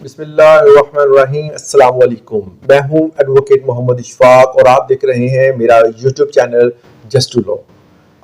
बिस्मिल्लाहिर्रहमानिर्रहीम। अस्सलाम वालेकुम। मैं हूं एडवोकेट मोहम्मद इशफाक और आप देख रहे हैं मेरा YouTube channel just to law.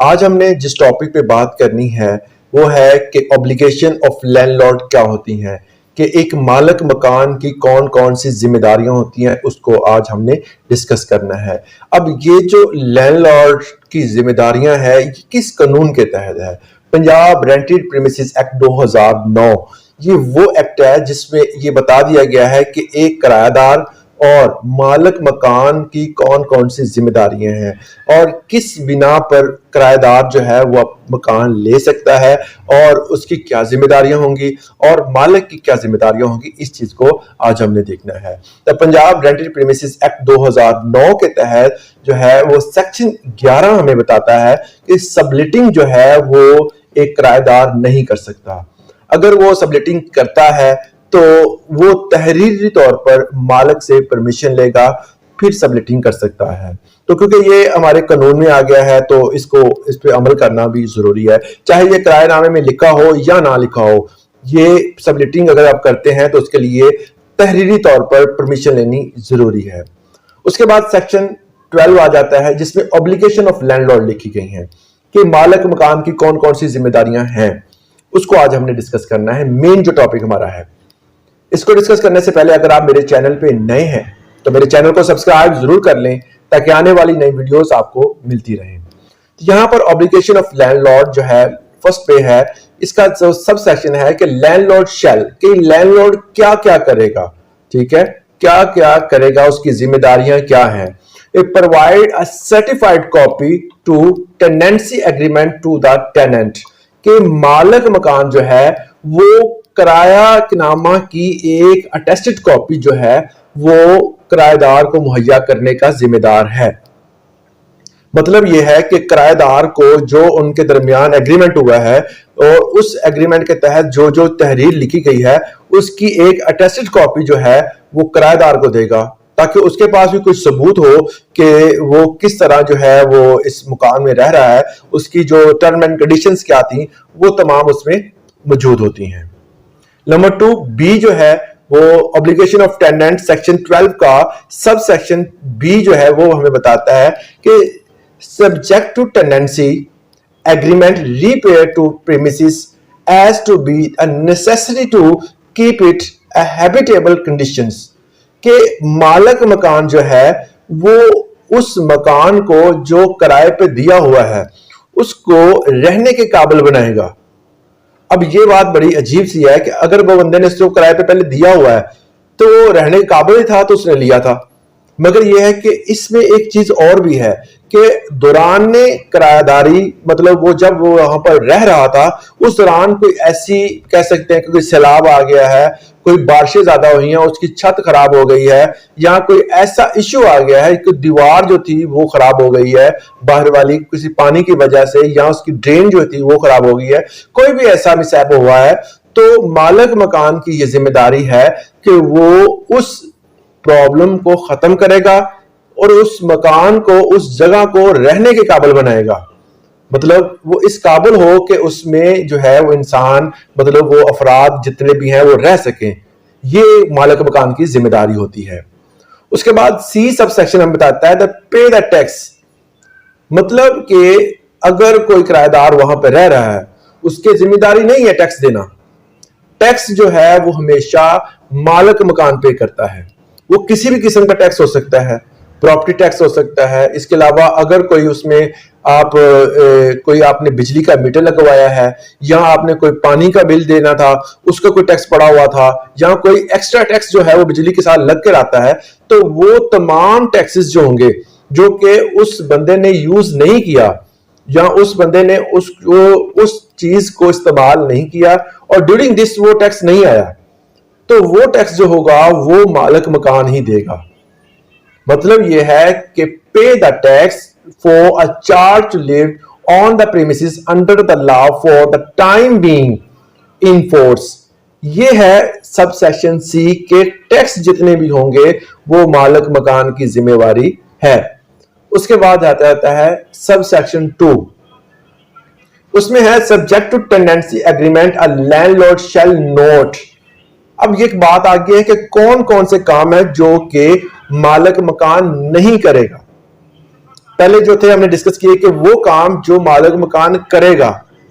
आज हमने जिस टॉपिक पे बात करनी है वो है कि ऑब्लिगेशन ऑफ लैंडलॉर्ड क्या होती हैं, कि एक मालिक मकान की कौन कौन सी जिम्मेदारियां होती हैं, उसको आज हमने डिस्कस करना है। अब ये जो लैंडलॉर्ड की जिम्मेदारियां हैं ये किस कानून के तहत है? Punjab rented premises act 2009। ये वो एक्ट है जिसमें ये बता दिया गया है कि एक किराएदार और मालिक मकान की कौन कौन सी जिम्मेदारियां हैं और किस बिना पर किराएदार जो है वो मकान ले सकता है और उसकी क्या जिम्मेदारियां होंगी और मालिक की क्या जिम्मेदारियां होंगी, इस चीज को आज हमने देखना है। तो पंजाब रेंटेड प्रीमिसेस एक्ट 2009 के तहत जो है वो सेक्शन 11 हमें बताता है कि सबलेटिंग जो है वो एक किराएदार नहीं कर सकता। अगर वो सबलेटिंग करता है तो वो तहरीरी तौर पर मालिक से परमिशन लेगा, फिर सबलेटिंग कर सकता है। तो क्योंकि ये हमारे कानून में आ गया है तो इस पे अमल करना भी जरूरी है, चाहे ये किराएनामे में लिखा हो या ना लिखा हो। ये सबलेटिंग अगर आप करते हैं तो उसके लिए तहरीरी तौर पर परमिशन लेनी जरूरी है। उसके बाद सेक्शन 12 आ जाता है जिसमें ऑब्लिगेशन ऑफ लैंडलॉर्ड लिखी गई है कि मालिक मकान की कौन कौन सी जिम्मेदारियां हैं, उसको आज हमने डिस्कस करना है। मेन जो टॉपिक हमारा है, इसको डिस्कस करने से पहले अगर आप मेरे चैनल पे नए हैं तो मेरे चैनल को सब्सक्राइब जरूर कर लें ताकि आने वाली नई वीडियोस आपको मिलती रहें। तो यहां पर ऑब्लिगेशन ऑफ लैंडलॉर्ड जो है फर्स्ट पे है, इसका जो सब सेक्शन है कि लैंडलॉर्ड शैल, कि लैंडलॉर्ड क्या क्या करेगा, ठीक है, क्या क्या करेगा, उसकी जिम्मेदारियां क्या हैं। Provide a certified copy to tenancy agreement to the tenant, कि मालिक मकान जो है वो किरायानामा की एक अटेस्टेड कॉपी जो है वो किराएदार को मुहैया करने का जिम्मेदार है। मतलब यह है कि किराएदार को जो उनके दरमियान एग्रीमेंट हुआ है और उस एग्रीमेंट के तहत जो जो तहरीर लिखी गई है उसकी एक अटेस्टेड कॉपी जो है वो किराएदार को देगा, ताकि उसके पास भी कुछ सबूत हो कि वो किस तरह जो है वो इस मकान में रह रहा है, उसकी जो टर्म एंड कंडीशंस क्या थी वो तमाम उसमें मौजूद होती हैं। नंबर 2 बी जो है वो ऑब्लिगेशन ऑफ टेनेंट सेक्शन 12 का सब सेक्शन बी जो है वो हमें बताता है कि subject to tenancy agreement repair to premises as to be a necessary to keep it a habitable conditions, के मालिक मकान जो है वो उस मकान को जो किराए पे दिया हुआ है उसको रहने के काबिल बनाएगा। अब ये बात बड़ी अजीब सी है कि अगर वो बंदे ने इसको किराए पे पहले दिया हुआ है तो वो रहने के काबिल ही था तो उसने लिया था, मगर यह है कि इसमें एक चीज और भी है कि दौरान किराएदारी, मतलब वो जब वो वहां पर रह रहा था उस दौरान कोई ऐसी कह सकते हैं कि कोई सैलाब आ गया है, कोई बारिशें ज्यादा हुई हैं, उसकी छत खराब हो गई है, या कोई ऐसा इश्यू आ गया है कि दीवार जो थी वो खराब हो गई है बाहर वाली किसी पानी की वजह से, या उसकी ड्रेन जो थी वो खराब हो गई है, कोई भी ऐसा मिसहैप हुआ है, तो मालिक मकान की ये जिम्मेदारी है कि वो उस प्रॉब्लम को खत्म करेगा और उस मकान को, उस जगह को रहने के काबिल बनाएगा। मतलब वो इस काबिल हो कि उसमें जो है वो इंसान, मतलब वो अफराद जितने भी हैं वो रह सकें। ये मालिक मकान की जिम्मेदारी होती है। उसके बाद सी सब सेक्शन हमें बताता है पे द टैक्स, मतलब कि अगर कोई किराएदार वहां पर रह रहा है उसकी जिम्मेदारी नहीं है टैक्स देना। टैक्स जो है वो हमेशा मालिक मकान पे करता है। वो किसी भी किस्म का टैक्स हो सकता है, प्रॉपर्टी टैक्स हो सकता है, इसके अलावा अगर कोई उसमें कोई आपने बिजली का मीटर लगवाया है या आपने कोई पानी का बिल देना था उसका कोई टैक्स पड़ा हुआ था, या कोई एक्स्ट्रा टैक्स जो है वो बिजली के साथ लग कर आता है, तो वो तमाम टैक्सेस जो होंगे जो कि उस बंदे ने यूज नहीं किया या उस बंदे ने उस चीज को इस्तेमाल नहीं किया और ड्यूरिंग दिस वो टैक्स नहीं आया, तो वो टैक्स जो होगा वो मालिक मकान ही देगा। मतलब यह है कि pay the tax for a charge to live on the premises under the law for the time being in force. ये है सब सेक्शन सी के टैक्स जितने भी होंगे वो मालिक मकान की जिम्मेवारी है। उसके बाद आता है सब सेक्शन 2, उसमें है subject to tenancy agreement a landlord shall not अब ये एक बात आ गई है कि कौन कौन से काम है जो कि मालिक मकान नहीं करेगा। पहले जो थे हमने डिस्कस किए कि वो काम जो मालिक मकान करेगा,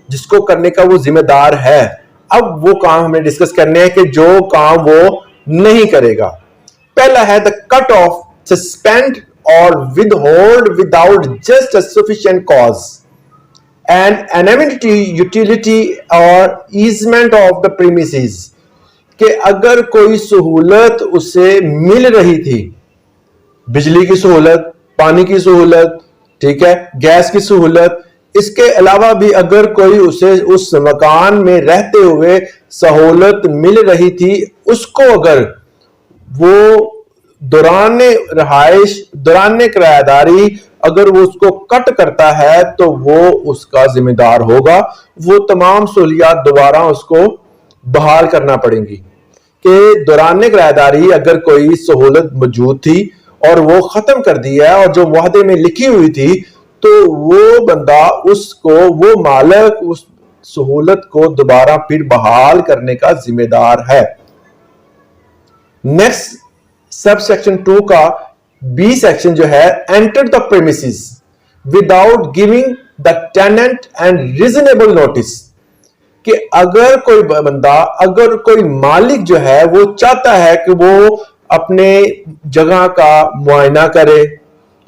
जिसको करने का वो जिम्मेदार है। अब वो काम हमने डिस्कस करने हैं कि जो काम वो नहीं करेगा। पहला है द कट ऑफ, सस्पेंड और withhold without just a sufficient cause and amenity utility और ईजमेंट ऑफ द प्रीमिसेस, कि अगर कोई सहूलत उसे मिल रही थी, बिजली की सहूलत, पानी की सहूलत, ठीक है, गैस की सहूलत, इसके अलावा भी अगर कोई उसे उस मकान में रहते हुए सहूलत मिल रही थी, उसको अगर वो दौरान रहाइश, दौरान किराएदारी अगर वो उसको कट करता है तो वो उसका जिम्मेदार होगा। वो तमाम सहूलियात दोबारा उसको बहाल करना पड़ेंगी। कि दौरान किराएदारी अगर कोई सहूलत मौजूद थी और वो खत्म कर दी है और जो वादे में लिखी हुई थी, तो वो बंदा उसको, वो मालिक उस सहूलत को दोबारा फिर बहाल करने का जिम्मेदार है। नेक्स्ट सब सेक्शन 2 का बी सेक्शन जो है, enter the premises without giving the tenant and reasonable notice, कि अगर कोई बंदा, अगर कोई मालिक जो है वो चाहता है कि वो अपने जगह का मुआयना करे,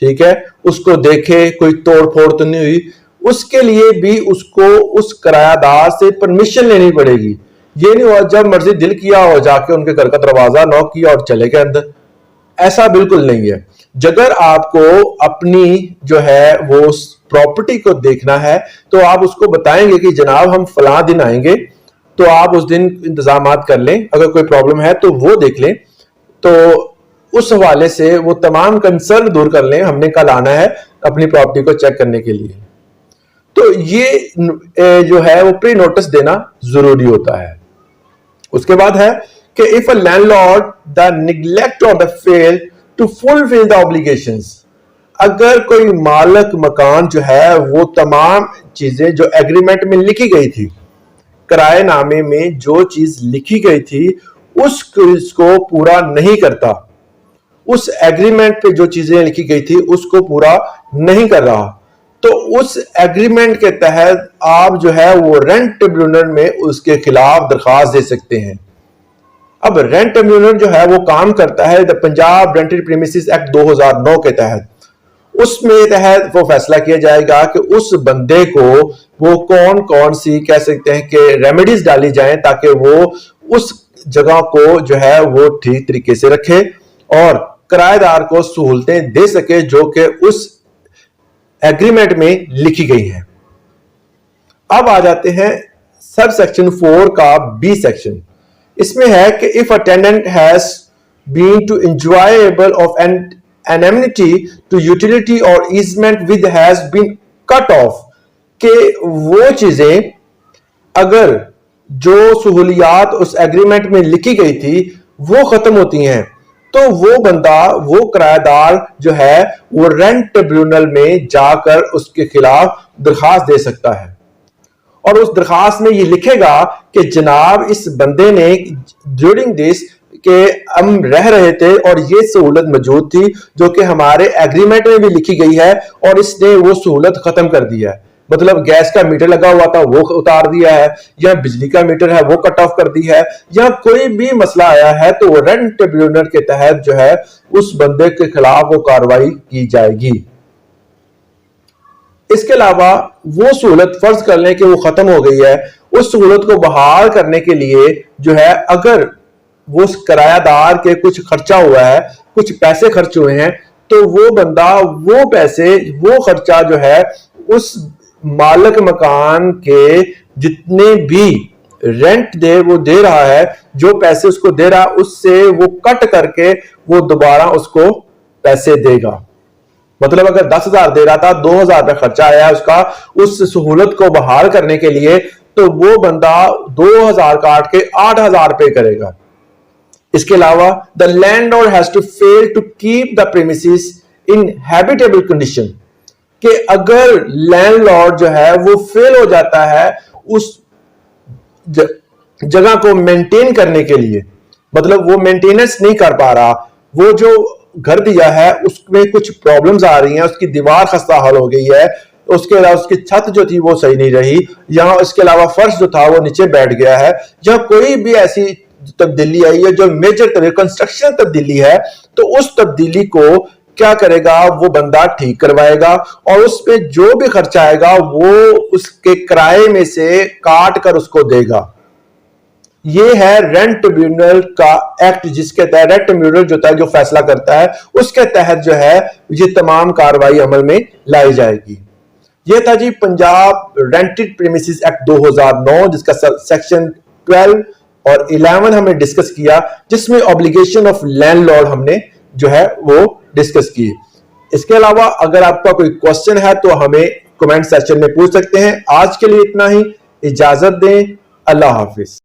ठीक है, उसको देखे कोई तोड़ फोड़ तो नहीं हुई, उसके लिए भी उसको उस किरायादार से परमिशन लेनी पड़ेगी। ये नहीं हुआ जब मर्जी दिल किया हो जाके उनके घर का दरवाजा नॉक किया और चले गए अंदर, ऐसा बिल्कुल नहीं है। अगर आपको अपनी जो है वो प्रॉपर्टी को देखना है तो आप उसको बताएंगे कि जनाब हम फलां दिन आएंगे, तो आप उस दिन इंतजाम कर लें, अगर कोई प्रॉब्लम है तो वो देख लें, तो उस हवाले से वो तमाम कंसर्न दूर कर लें, हमने कल आना है अपनी प्रॉपर्टी को चेक करने के लिए। तो ये जो है वो प्री नोटिस देना जरूरी होता है। उसके बाद है कि if a landlord the neglect और the fail to fulfil the obligations, अगर कोई मालिक मकान जो है वो तमाम चीजें जो एग्रीमेंट में लिखी गई थी, किराएनामे में जो चीज लिखी गई थी उसको पूरा नहीं करता, उस एग्रीमेंट पे जो चीजें लिखी गई थी उसको पूरा नहीं कर रहा, तो उस एग्रीमेंट के तहत आप जो है वो रेंट ट्रिब्यूनल में उसके खिलाफ दरखास्त दे सकते हैं। अब रेंट ट्रिब्यूनल जो है वो काम करता है the Punjab rented premises act 2009 के तहत। उसमें तहत वो फैसला किया जाएगा कि उस बंदे को वो कौन कौन सी कह सकते हैं कि रेमेडीज डाली जाएं ताकि वो उस जगह को जो है वो ठीक तरीके से रखे और किराएदार को सहूलतें दे सके जो कि उस एग्रीमेंट में लिखी गई हैं। अब आ जाते हैं सब सेक्शन 4 का बी सेक्शन। इसमें है कि if a tenant has been to enjoyable of an amenity to utility और easement with has been cut off, के वो चीजें अगर जो सहूलियात उस एग्रीमेंट में लिखी गई थी वो खत्म होती हैं, तो वो बंदा, वो किराएदार जो है वो रेंट ट्रिब्यूनल में जाकर उसके खिलाफ दरखास्त दे सकता है और उस दरखास्त में ये लिखेगा कि जनाब इस बंदे ने ड्यूरिंग दिस के हम रह रहे थे और ये सहूलत मौजूद थी जो कि हमारे एग्रीमेंट में भी लिखी गई है और इसने वो सहूलत खत्म कर दिया है। मतलब गैस का मीटर लगा हुआ था वो उतार दिया है, या बिजली का मीटर है वो कट ऑफ कर दी है, या कोई भी मसला आया है तो वो रेंट ट्रिब्यूनल के तहत जो है उस बंदे के खिलाफ वो कार्रवाई की जाएगी। इसके अलावा वो सहूलत फर्ज कर लें कि वो खत्म हो गई है, उस सहूलत को बहाल करने के लिए जो है अगर वो किरायादार के कुछ खर्चा हुआ है, कुछ पैसे खर्च हुए हैं, तो वो बंदा वो पैसे, वो खर्चा जो है उस मालिक मकान के जितने भी रेंट वो दे रहा है, जो पैसे उसको दे रहा है उससे वो कट करके वो दोबारा उसको पैसे देगा। मतलब अगर 10,000 दे रहा था, 2,000 रुपया खर्चा आया उसका उस सहूलत को बहाल करने के लिए, तो वो बंदा 2,000 काट के 8,000 रुपए करेगा। इसके अलावा the landlord has to fail to keep the premises in habitable condition, कि अगर लैंडलॉर्ड जो है वो फेल हो जाता है उस जगह को मेंटेन करने के लिए, मतलब वो मेंटेनेंस नहीं कर पा रहा, वो जो घर दिया है उसमें कुछ प्रॉब्लम्स आ रही हैं, उसकी दीवार खस्ता हाल हो गई है, उसके अलावा उसकी छत जो थी वो सही नहीं रही, यहाँ इसके अलावा फर्श जो था वो नीचे बैठ गया है, या कोई भी ऐसी तब्दीली आई है जो मेजर कंस्ट्रक्शन तब्दीली है, तो उस तब्दीली को क्या करेगा, वो बंदा ठीक करवाएगा और उस पे जो भी खर्चा आएगा वो उसके किराए में से काट कर उसको देगा। ये है रेंट ट्रिब्यूनल का एक्ट, जिसके तहत रेंट ट्रिब्यूनल जो है जो फैसला करता है उसके तहत जो है ये तमाम कार्रवाई अमल में लाई जाएगी। ये था जी पंजाब रेंटेड प्रीमिसेस एक्ट 2009, जिसका सेक्शन 12 और 11 हमने डिस्कस किया, जिसमें ऑब्लिगेशन ऑफ लैंडलॉर्ड हमने जो है वो डिस्कस की। इसके अलावा अगर आपका कोई क्वेश्चन है तो हमें कमेंट सेक्शन में पूछ सकते हैं। आज के लिए इतना ही, इजाजत दें, अल्लाह हाफिज।